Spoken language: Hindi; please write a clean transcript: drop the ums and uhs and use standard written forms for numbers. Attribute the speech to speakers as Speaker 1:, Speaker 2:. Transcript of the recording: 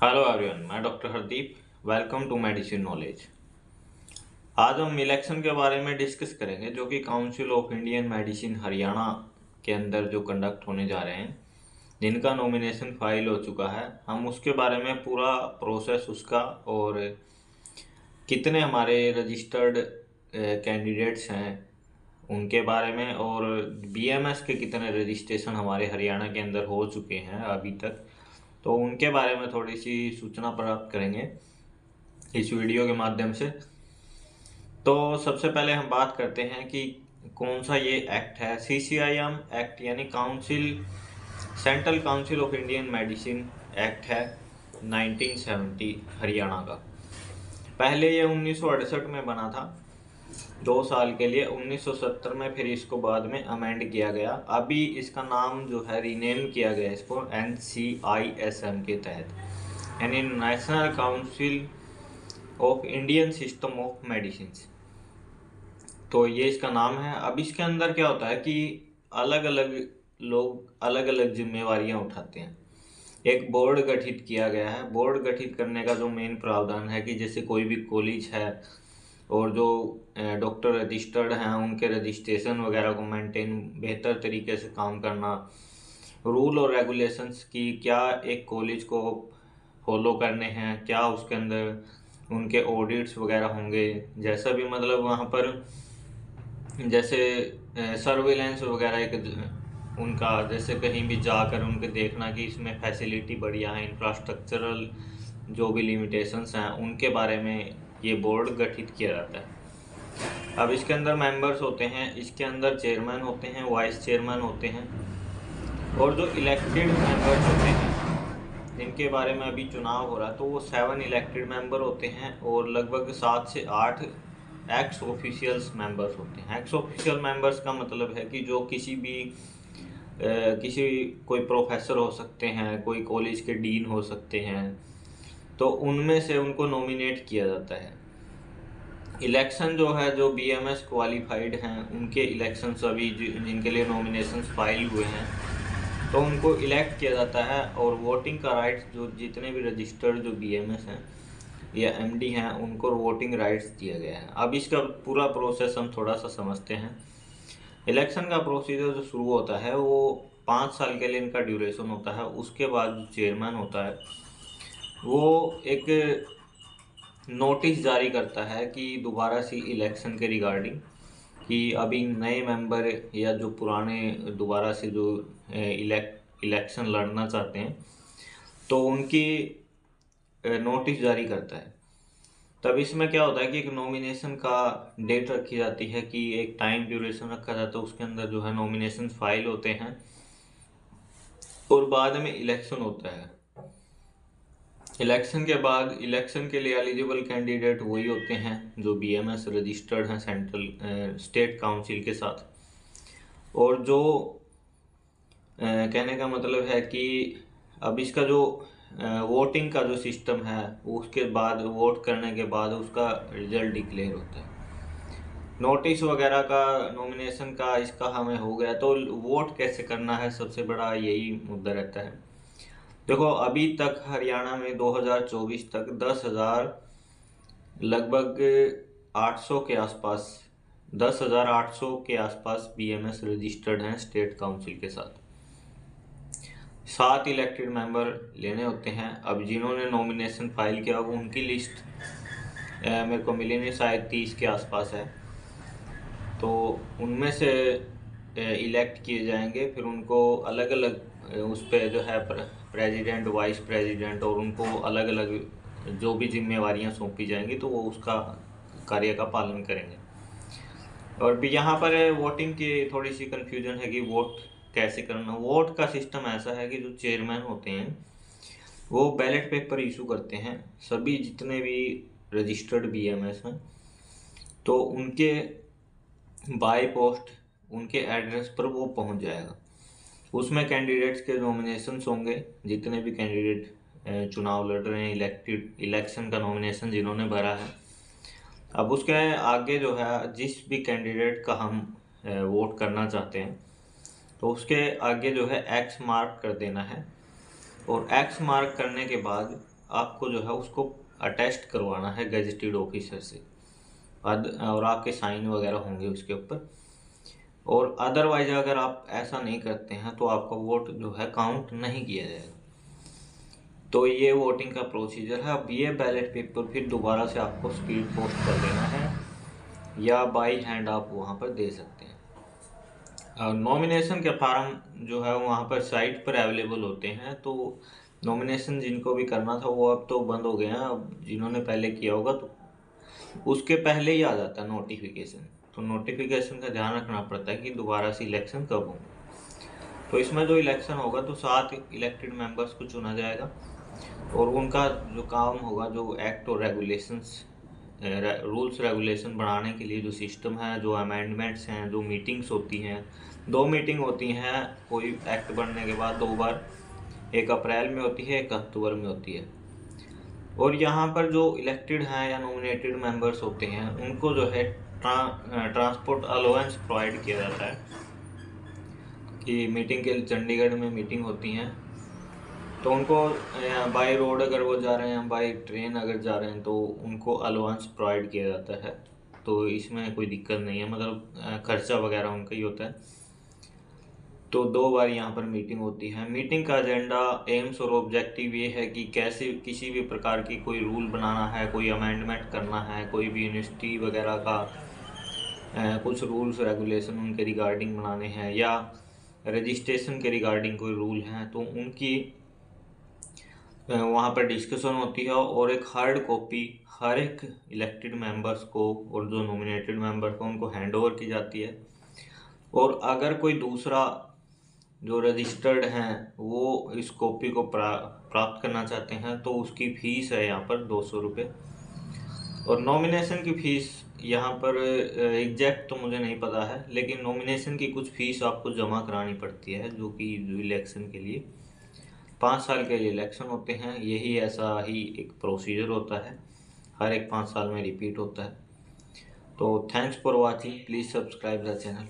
Speaker 1: हेलो एवरीवन, मैं doctor Hardeep. Welcome to medicine knowledge. आज हम इलेक्शन के बारे में डिस्कस करेंगे जो कि council of Indian medicine Haryana के अंदर जो कंडक्ट होने जा रहे हैं, जिनका नॉमिनेशन फाइल हो चुका है। हम उसके बारे में पूरा प्रोसेस उसका और कितने हमारे रजिस्टर्ड कैंडिडेट्स हैं उनके बारे में, और बीएमएस के कितने रजिस्ट्रेशन हमारे हरियाणा के अंदर हो चुके हैं अभी तक, तो उनके बारे में थोड़ी सी सूचना प्राप्त करेंगे इस वीडियो के माध्यम से। तो सबसे पहले हम बात करते हैं कि कौन सा ये एक्ट है। सीसीआईएम एक्ट यानी council central council of Indian medicine act है 1970 हरियाणा का। पहले ये 1968 में बना था 2 साल के लिए। 1970 में फिर इसको बाद में अमेंड किया गया। अभी इसका नाम जो है रीनेम किया गया इसको NCISM के तहत, यानी national council of Indian system of medicine. तो ये इसका नाम है। अब इसके अंदर क्या होता है कि अलग अलग लोग अलग अलग जिम्मेवारियां उठाते हैं। एक बोर्ड गठित किया गया है। बोर्ड गठित करने का जो मेन प्रावधान है कि जैसे कोई भी कॉलेज है और जो डॉक्टर रजिस्टर्ड हैं उनके रजिस्ट्रेशन वगैरह को मेंटेन बेहतर तरीके से काम करना, रूल और रेगुलेशंस की क्या एक कॉलेज को फॉलो करने हैं, क्या उसके अंदर उनके ऑडिट्स वगैरह होंगे, जैसा भी मतलब वहाँ पर जैसे सर्विलेंस वगैरह एक उनका, जैसे कहीं भी जाकर उनके देखना कि इसमें फैसिलिटी बढ़िया है, इंफ्रास्ट्रक्चरल जो भी लिमिटेशंस हैं उनके बारे में ये बोर्ड गठित किया जाता है। अब इसके अंदर मेंबर्स होते हैं, इसके अंदर चेयरमैन होते हैं, वाइस चेयरमैन होते हैं, और जो इलेक्टेड मेंबर्स होते हैं जिनके बारे में अभी चुनाव हो रहा है तो वो 7 इलेक्टेड मेंबर होते हैं और लगभग 7 से 8 एक्स ऑफिशियल्स मेंबर्स होते हैं। एक्स ऑफिशियल मेंबर्स का मतलब है कि जो किसी भी किसी कोई प्रोफेसर हो सकते हैं, कोई कॉलेज के डीन हो सकते हैं, तो उनमें से उनको नॉमिनेट किया जाता है। इलेक्शन जो है, जो बीएमएस क्वालिफाइड हैं उनके इलेक्शन अभी जिनके लिए नॉमिनेशंस फाइल हुए हैं तो उनको इलेक्ट किया जाता है, और वोटिंग का राइट्स जो जितने भी रजिस्टर्ड जो बीएमएस हैं या एमडी हैं उनको वोटिंग राइट्स दिया गया है। अब इसका पूरा प्रोसेस हम थोड़ा सा समझते हैं। इलेक्शन का प्रोसीजर जो शुरू होता है वो 5 साल के लिए इनका ड्यूरेशन होता है। उसके बाद जो चेयरमैन होता है वो एक नोटिस जारी करता है कि दोबारा से इलेक्शन के रिगार्डिंग, कि अभी नए मेंबर या जो पुराने दोबारा से जो इलेक्शन लड़ना चाहते हैं तो उनकी नोटिस जारी करता है। तब इसमें क्या होता है कि एक नॉमिनेशन का डेट रखी जाती है, कि एक टाइम ड्यूरेशन रखा जाता है, उसके अंदर जो है नॉमिनेशन फाइल होते हैं और बाद में इलेक्शन होता है। इलेक्शन के बाद इलेक्शन के लिए एलिजिबल कैंडिडेट वही होते हैं जो बीएमएस रजिस्टर्ड हैं सेंट्रल स्टेट काउंसिल के साथ। और जो कहने का मतलब है कि अब इसका जो वोटिंग का जो सिस्टम है उसके बाद वोट करने के बाद उसका रिजल्ट डिक्लेयर होता है। नोटिस वगैरह का नॉमिनेशन का इसका हमें हो गया, तो वोट कैसे करना है सबसे बड़ा यही मुद्दा रहता है। देखो अभी तक हरियाणा में 2024 तक 10,000 लगभग 800 के आसपास 10,800 के आसपास बीएमएस रजिस्टर्ड हैं स्टेट काउंसिल के साथ। 7 इलेक्टेड मेंबर लेने होते हैं। अब जिन्होंने नॉमिनेशन फाइल किया वो उनकी लिस्ट मेरे को मिली नहीं, शायद 30 के आसपास है। तो उनमें से इलेक्ट किए जाएंगे, फिर उनको अलग अलग उस पर जो है प्रेसिडेंट, वाइस प्रेसिडेंट, और उनको अलग अलग जो भी जिम्मेवारियां सौंपी जाएंगी तो वो उसका कार्य का पालन करेंगे। और भी यहाँ पर वोटिंग की थोड़ी सी कन्फ्यूजन है कि वोट कैसे करना। वोट का सिस्टम ऐसा है कि जो चेयरमैन होते हैं वो बैलेट पेपर इशू करते हैं सभी जितने भी रजिस्टर्ड बीएमएस हैं, तो उनके बाय पोस्ट उनके एड्रेस पर वो पहुंच जाएगा। उसमें कैंडिडेट्स के नॉमिनेशंस होंगे, जितने भी कैंडिडेट चुनाव लड़ रहे हैं, इलेक्शन का नॉमिनेशन जिन्होंने भरा है। अब उसके आगे जो है जिस भी कैंडिडेट का हम वोट करना चाहते हैं तो उसके आगे जो है एक्स मार्क कर देना है, और एक्स मार्क करने के बाद आपको जो है उसको अटेस्ट करवाना है गजेटेड ऑफिसर से, और आपके साइन वगैरह होंगे उसके ऊपर। और अदरवाइज अगर आप ऐसा नहीं करते हैं तो आपका वोट जो है काउंट नहीं किया जाएगा। तो ये वोटिंग का प्रोसीजर है। अब ये बैलेट पेपर फिर दोबारा से आपको स्पीड पोस्ट कर देना है या बाई हैंड आप वहाँ पर दे सकते हैं। नॉमिनेशन के फार्म जो है वहाँ पर साइट पर अवेलेबल होते हैं। तो नॉमिनेशन जिनको भी करना था वो अब तो बंद हो गए हैं। अब जिन्होंने पहले किया होगा तो उसके पहले ही आ जाता है नोटिफिकेशन। तो नोटिफिकेशन का ध्यान रखना पड़ता है कि दोबारा से इलेक्शन कब होंगे। तो इसमें जो इलेक्शन होगा तो 7 इलेक्टेड मेंबर्स को चुना जाएगा और उनका जो काम होगा, जो एक्ट और रेगुलेशंस रूल्स रेगुलेशन बनाने के लिए जो सिस्टम है, जो अमेंडमेंट्स हैं, जो मीटिंग्स होती हैं, 2 मीटिंग होती हैं कोई एक्ट बनने के बाद 2 बार, एक अप्रैल में होती है, एक अक्टूबर में होती है। और यहाँ पर जो इलेक्टेड हैं या नॉमिनेटेड मेंबर्स होते हैं उनको जो है ट्रांसपोर्ट अलाउंस प्रोवाइड किया जाता है कि मीटिंग के चंडीगढ़ में मीटिंग होती हैं तो उनको बाई रोड अगर वो जा रहे हैं, बाई ट्रेन अगर जा रहे हैं तो उनको अलाउंस प्रोवाइड किया जाता है। तो इसमें कोई दिक्कत नहीं है, मतलब खर्चा वगैरह उनका ही होता है। तो 2 बार यहाँ पर मीटिंग होती है। मीटिंग का एजेंडा, एम्स और ऑब्जेक्टिव ये है कि कैसे किसी भी प्रकार की कोई रूल बनाना है, कोई अमेंडमेंट करना है, कोई भी यूनिवर्सिटी वगैरह का कुछ रूल्स रेगुलेशन उनके रिगार्डिंग बनाने हैं या रजिस्ट्रेशन के रिगार्डिंग कोई रूल हैं तो उनकी वहाँ पर डिस्कशन होती है और एक हार्ड कॉपी हर एक इलेक्टेड मेंबर्स को और जो नॉमिनेटेड मेंबर को उनको हैंड ओवर की जाती है। और अगर कोई दूसरा जो रजिस्टर्ड हैं वो इस कॉपी को प्राप्त करना चाहते हैं तो उसकी फ़ीस है यहाँ पर 200 रुपये। और नॉमिनेशन की फ़ीस यहाँ पर एग्जैक्ट तो मुझे नहीं पता है, लेकिन नॉमिनेशन की कुछ फ़ीस आपको जमा करानी पड़ती है जो कि इलेक्शन के लिए 5 साल के इलेक्शन होते हैं। यही ऐसा ही एक प्रोसीजर होता है, हर एक 5 साल में रिपीट होता है। तो thanks for watching, please subscribe the channel.